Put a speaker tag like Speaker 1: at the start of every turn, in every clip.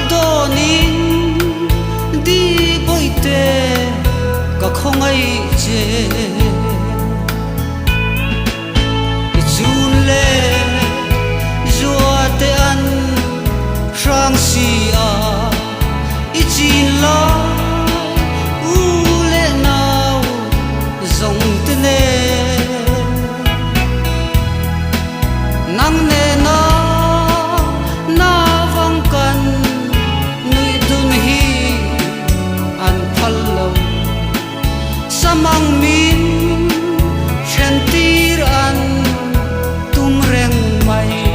Speaker 1: adonin di boite ka khongai che chun le te an sang si a ichin la u le nau zong te ne nang ne na vang kan nui dun hi an phal lo samang min chen tir an tum reng mai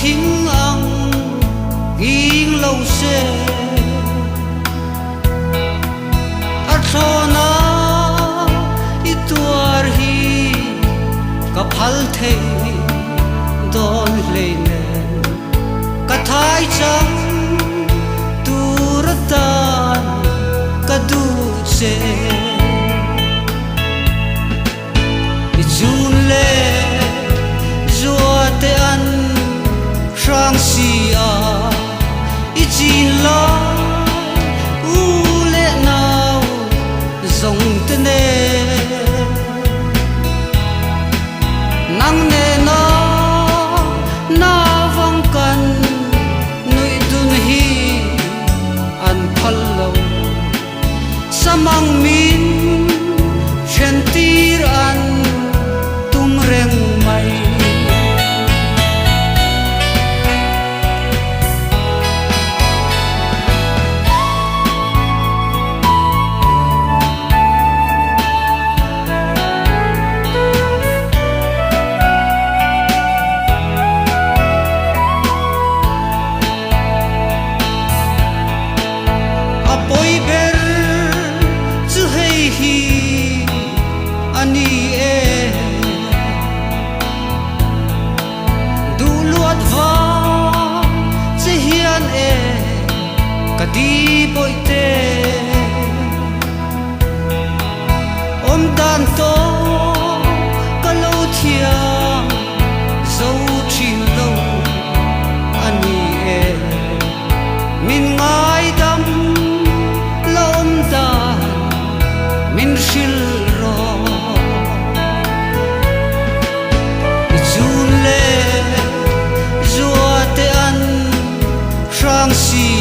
Speaker 1: thính ang ging lâu se athona ituar hi ka phal the don leine ka thai chang turatan ka du che chun le te an sang si a ichin la u le nau zong te ne nang ne na vang kan nui dun hi an phal lo samang min chen tir an tum reng mai ani e du luat va che hian e ka di boite om dan to ka lo thiam zo chin lo ani e min ngai dam lom da min shil sang si